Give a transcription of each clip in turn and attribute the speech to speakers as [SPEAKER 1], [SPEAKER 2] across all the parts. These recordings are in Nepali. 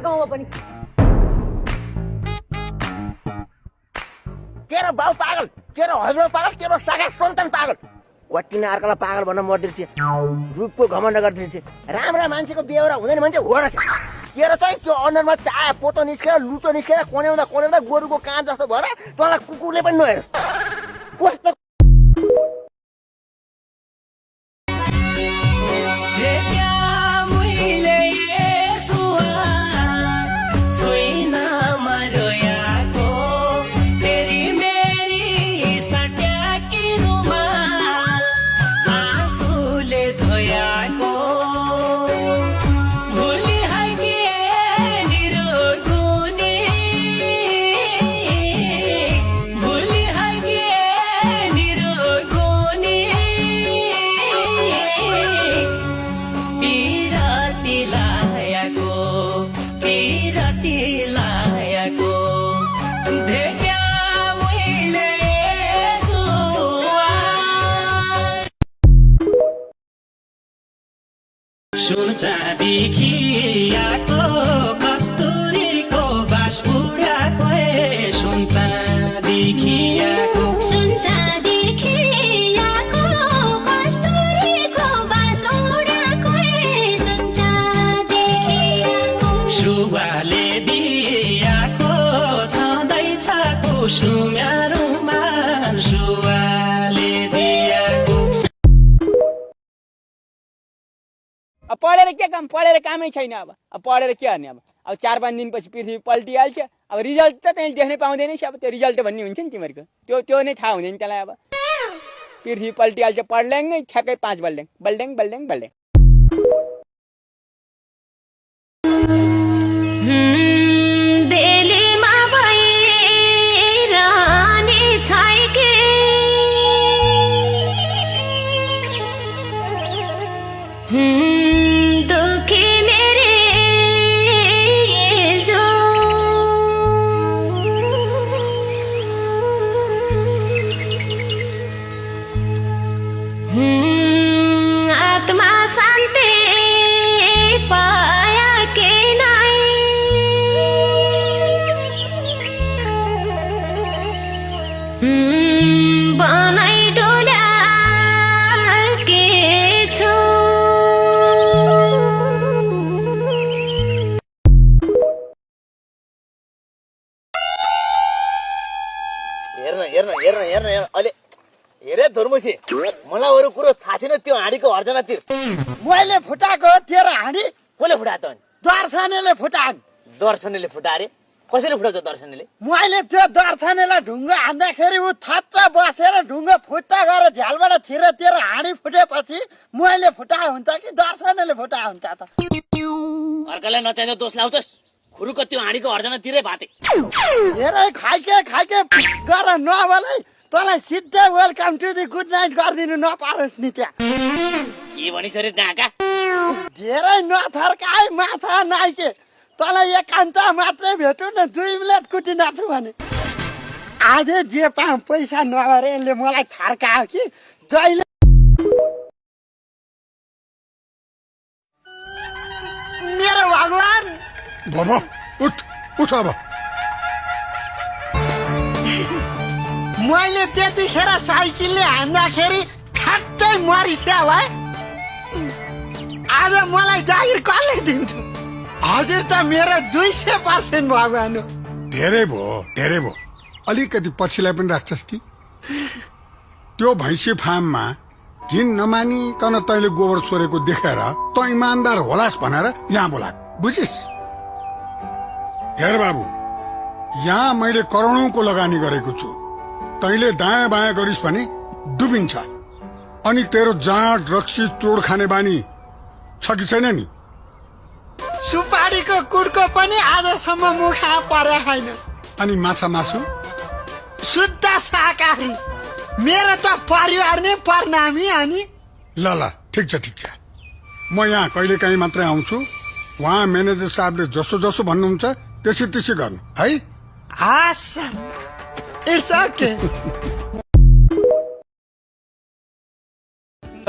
[SPEAKER 1] यो गाउँमा पनि।
[SPEAKER 2] तेरो बाउ पागल, तेरो हजुर पागल, तेरो सागा सन्तान पागल। कटिने अर्कालाई पागल भन्न मर्दिन्छ, रूपको घमण्ड गर्दिन्छ। राम्रा मान्छेको बेहोरा हुँदैन मान्छे हो र। तेरो चाहिँ त्यो अनुहारमा चाया पोतो निस्केर लुटो निस्केर कोन्याउँदा कोन्याउँदा गोरुको कान जस्तो भएर तँलाई कुकुरले पनि नहेरोस्। कस्तो
[SPEAKER 3] देखियाको कस्तुरीको बास उडाको सुन्छ देखियाको
[SPEAKER 4] कस्तुरीको बास उडाको सुन्छ देखियाको
[SPEAKER 3] सुवाले दियाको छँदैछ कुसुम्यारोमा सुवाले दियाको।
[SPEAKER 5] अब पढेर के काम, पढेर कामै छैन। अब पढेर के गर्ने। अब 4-5 दिनपछि पृथ्वी पल्टिहाल्छ। अब रिजल्ट त त्यही देख्नै पाउँदैन। अब त्यो रिजल्ट भन्ने हुन्छ नि तिमीहरूको, त्यो नै थाहा हुँदैन त्यसलाई। अब पृथ्वी पल्टिहाल्छ, पढ्ल्याङ्गै ठ्याक्कै 5 बल्ड्याङ बल्ड्याङ बल्ड्याङ बल्ड्याङ।
[SPEAKER 4] दिल्लीमा भइरहने छैके दुखी मेरे जो आत्मा शान्ति पाया के नहीं बनाई डोल्या के छु।
[SPEAKER 2] हेर्न अहिले हेरे धर्मसी, मलाई अरू कुरो थाहा छैन। त्यो हाँडीको अर्जना तिर मैले फुटाएको तेरो हाँडी कसले फुटायो त? दर्शनेले फुटायो। दर्शनेले फुटाए रे? कसैले फुटाउँछ दर्शनेले? मैले त्यो दर्शनेलाई ढुङ्गा हान्दाखेरि ऊ थच्च बसेर ढुङ्गा फुट्टा गएर झ्यालबाट छिरेर तेरो हाँडी फुटेपछि मैले फुटाए हुन्छ कि दर्शनेले फुटाए हुन्छ त? अर्कालाई नचाहिँदा दोष लाउँछस्। खुरुको त्यो हाँडीको अर्जना तिरै भाते। हेरे खाइके गर नभलै तँलाई सिधै welcome to the good night गरिदिनु नपारोस् नि त्यहाँ। के भनिस् रे डाका? धेरै नथर्काए माछा नाइके तँलाई एकान्त मात्रै भेटु न 2 मिनट कुटी नाच्छु भने। आज जे पाऊँ पैसा नभएर यसले मलाई थर्कायो कि जहिले। मेरो भगवान
[SPEAKER 6] बाबा उठ अब।
[SPEAKER 2] मैले त्यतिखेर साइकलले हान्दाखेरि ठ्याक्कै मरिस्या भए। आज मलाई जागिर कसले दिन्थ्यो? हजुर त मेरो 200% भगवान हो।
[SPEAKER 6] धेरै भयो। अलिकति पछिलाई पनि राख्छस् कि? त्यो भैँसी फार्ममा घिन नमानिकन तैँले गोबर सोरेको देखेर त इमान्दार होलास् भनेर यहाँ बोलाएको, बुझिस्? हेर बाबु, यहाँ मैले करोडौंको लगानी गरेको छु। तैँले दायाँ बायाँ गरिस् भने डुबिन्छ। अनि तेरो जाँड रक्सी चोड खाने बानी छ कि छैन नि?
[SPEAKER 2] सुपारीको कुडको पनि आजसम्म मुखा परे छैन।
[SPEAKER 6] अनि माछा मासु
[SPEAKER 2] शुद्ध शाकाहारी। मेरो त परिवार नै परनामी। अनि
[SPEAKER 6] ल ठिक छ। म यहाँ कहिले काहीँ मात्रै आउँछु। उहाँ म्यानेजर साहबले जसो भन्नुहुन्छ त्यसै गर्नु है।
[SPEAKER 2] हस्, इट्स ओके।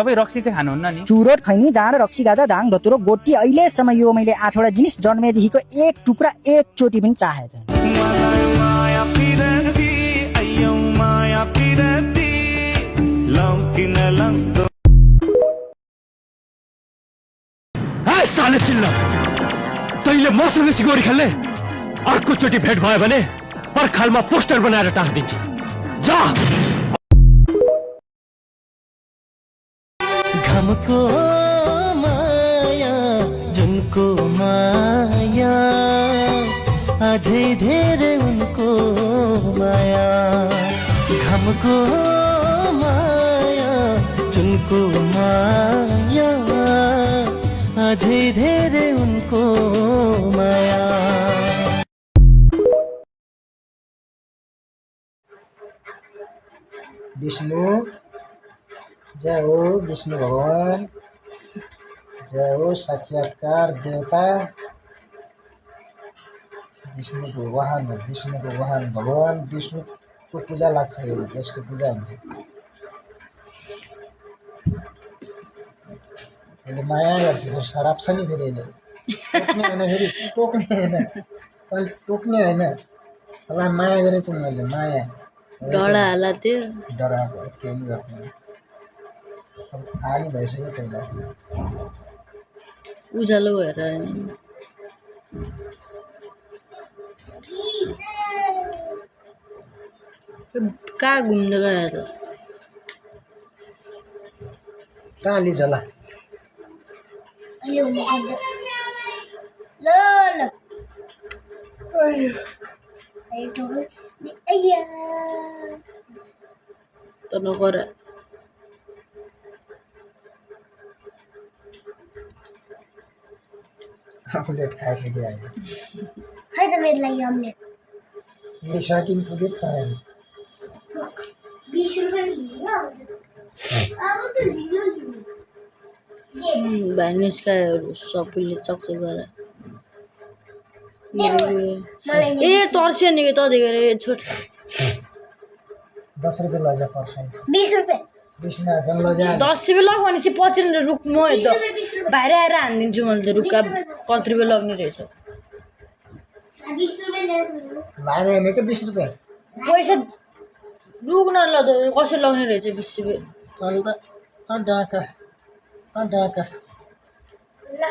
[SPEAKER 1] तपाईँ रक्सी चाहिँ खानुहुन्न नि?
[SPEAKER 7] चुरोट, खैनी, जाँड, रक्सी, गाजा, दाङ, धतुरो, गोटी, अहिलेसम्म यो मैले 8वटा जिनिस जन्मेदेखिको एक टुक्रा एकचोटि पनि चाहेको छैन।
[SPEAKER 8] साले चिल्ला, तैँले मसँग सिगोरी खेल्ने? अर्कोचोटि भेट भयो भने पर्खालमा पोस्टर बनाएर टाँसिदिन्छु। जा।
[SPEAKER 9] घमको माया, जुनको माया, अझै धेरै उनको माया। घमको माया, जुनको माया, अझै धेरै उनको माया।
[SPEAKER 7] विष्णु, जय हो विष्णु भगवान, जय हो साक्षात्कार देवता, विष्णुको वाहन हो, विष्णुको वाहन भगवान विष्णुको पूजा लाग्छ। यसको पूजा हुन्छ। यसले माया गर्छ, फेरि शराब छ नि, फेरि यसले टोक्ने होइन, फेरि टोक्ने होइन, तैँले टोक्ने होइन, तँलाई माया गरेको मैले माया।
[SPEAKER 4] डढा होला त्यो
[SPEAKER 7] डराएको केही नि गर्दैन। अब थाहा नि भइसक्यो त्यसलाई।
[SPEAKER 4] उज्यालो भएर कहाँ घुम्दै गयो त?
[SPEAKER 7] कहाँ लिज होला?
[SPEAKER 4] त नगर
[SPEAKER 7] अम्लेट खाइसक्यो अहिले।
[SPEAKER 10] खै त मेरो लागि अम्लेट
[SPEAKER 7] सकिन पुग्यो त।
[SPEAKER 10] 20 रुपियाँ लिनु अब त लिनु
[SPEAKER 4] भाइ निस्कायो सबैले चकचक गरेर। ए तर्स्यो नि त देखेर छोड।
[SPEAKER 7] 10 रुपियाँ लैजा पर्छ।
[SPEAKER 10] 20 रुपियाँ
[SPEAKER 7] 20 न जन लैजा।
[SPEAKER 4] 10 रुपियाँ लग भनेपछि 25 रुक म बाहिर आएर हानिदिन्छु मैले त। रुखका कति रुपियाँ लाग्ने रहेछ?
[SPEAKER 10] 20 रुपियाँ
[SPEAKER 7] लाग्दैन नि त 20 रुपियाँ।
[SPEAKER 4] पैसा रुक न ल, कसरी लाउने रहेछ 20 रुपियाँ?
[SPEAKER 7] तल त डाका डाका।
[SPEAKER 10] ल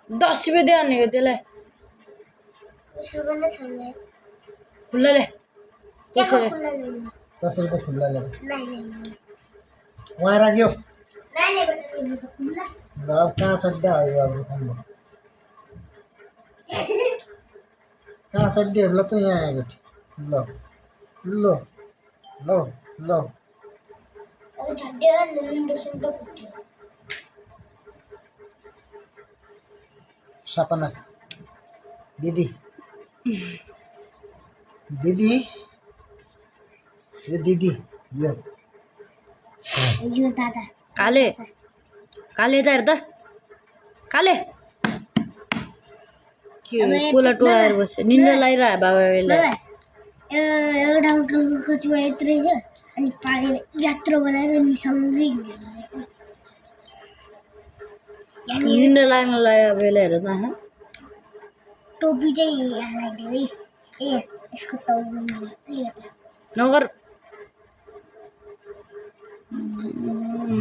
[SPEAKER 4] 10 रुपियाँ दे भनेको त्यसलाई।
[SPEAKER 10] 20 रुपियाँ नै छैन।
[SPEAKER 4] खुल्ला ले
[SPEAKER 10] त्यसरी
[SPEAKER 7] 10 रुपियाँ खुल्ला ल्याउँछ।
[SPEAKER 10] नाइ
[SPEAKER 7] वहाँ राख्यो।
[SPEAKER 10] नाइ बेटा खुल्ला।
[SPEAKER 7] ल कहाँ सड्डा हो यो अब दोकानमा? कहाँ सड्डे ल त यहाँ आएको थियो। ल ल ल ल
[SPEAKER 10] अब झड्डेर लुन्डो सुन्डो पुट्यो।
[SPEAKER 7] सपना दिदी दिदी यो दिदी यो
[SPEAKER 10] दादा
[SPEAKER 4] काले काले त हेर त काले के कोला टोलाएर बस्यो। निन्द्रा लागिरह्यो बाबाले।
[SPEAKER 10] एउटा अङ्कलको कचुवा यत्रै थियो अनि पारेर यात्रा बनाएर निसँगै
[SPEAKER 4] निन्द्रा लाग्न लाग्यो बेला हेर त।
[SPEAKER 10] टोपी चाहिँ हालाइदियो है। ए यसको टाउको
[SPEAKER 4] नगर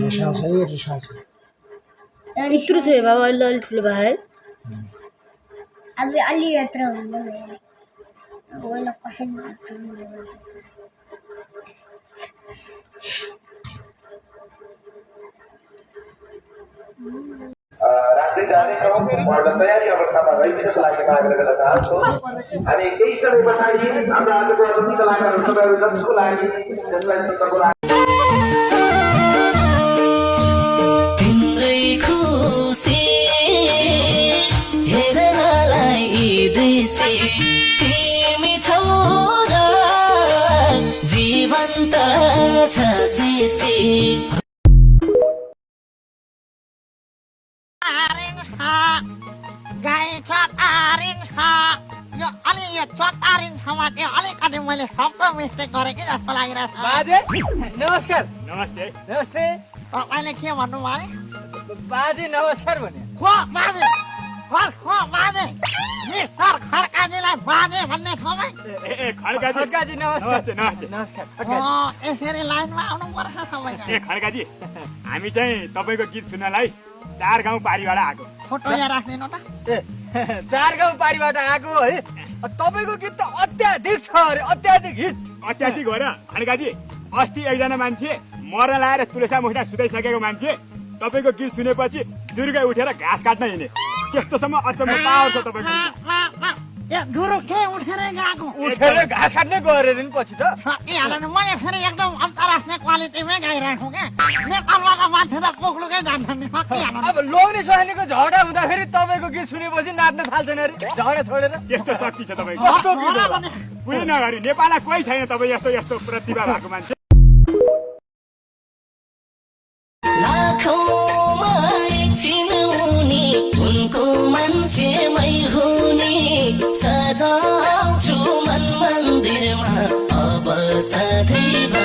[SPEAKER 7] रिसाउँछ है रिसाउँछ।
[SPEAKER 4] यत्रो थियो बाबा अहिले अलिक ठुलो भयो है।
[SPEAKER 10] अब अलि यात्रा हुँदैन अब अहिले कसरी
[SPEAKER 11] राख्दै जानेछौँ। तयारी अवस्थामा रहिदिनको लागि आग्रह गर्न चाहन्छु। हामी केही समय पछाडि हाम्रो आजको अतिथि कलाकारहरू तपाईँहरू जसको लागि यसलाई सुन्नको लागि
[SPEAKER 9] तिम्रै खुसी हेर्नलाई दृष्टि तिमी छौ र जीवन्त छ सृष्टि।
[SPEAKER 2] गाई छ आरिन छ यो अलि
[SPEAKER 10] यो चटारिन ठाउँमा त्यो अलिकति मैले शब्द मिस्टेक गरेँ कि जस्तो लागिरहेछ
[SPEAKER 5] बाजे नमस्कार
[SPEAKER 8] नमस्ते
[SPEAKER 5] नमस्ते
[SPEAKER 10] तपाईँले के भन्नुभयो अरे
[SPEAKER 5] बाजे नमस्कार भने
[SPEAKER 10] खो बाजे खो बाजे मिस्टर खड्काजीलाई बाजे भन्ने ठाउँमा
[SPEAKER 5] खड्काजी नमस्कार नमस्कार
[SPEAKER 10] यसरी लाइनमा आउनु पर्छ सबैको
[SPEAKER 8] खड्काजी हामी चाहिँ तपाईँको गीत सुन्नलाई 4 गाउँ पारीबाट आएको
[SPEAKER 10] फोटो यहाँ राख्दिनु त
[SPEAKER 5] 4 गाउँ पारीबाट आएको है तपाईँको गीत त अत्याधिक छ अरे अत्याधिक हिट
[SPEAKER 8] अत्याधिक हो र खड्काजी अस्ति एकजना मान्छे मर्न लाएर तुलसा मुखमा सुताइसकेको मान्छे तपाईँको गीत सुनेपछि जुर्गै उठेर घाँस काट्न हिँडे त्यस्तोसम्म अचम्म पावर छ तपाईँको
[SPEAKER 10] गुरु के उठेर गएको
[SPEAKER 5] उठेर घाँस काट्ने गएर नि पछि त
[SPEAKER 10] सकिहाल्यो नि मैले फेरि एकदम अन्तर्राष्ट्रिय क्वालिटीमै गाइरहेको क्या नेपालबाट मान्छे त पोख्लुकै जान्छन् नि सकिहाल्यो
[SPEAKER 5] अब लोग्ने सोहानीको झगडा हुँदाखेरि तपाईँको गीत सुनेपछि नाच्न थाल्छन् अरे झगडा छोडेर
[SPEAKER 8] त्यस्तो शक्ति छ तपाईँको कस्तो गीत होला कुनै नगरी नेपालमा कोही छैन तपाईँ यस्तो यस्तो प्रतिभा भएको मान्छे
[SPEAKER 9] लाखौँमा एकछिन उनी उनको मान्छेमै हुने सजाउँछु मन मन्दिरमा अब सधैँ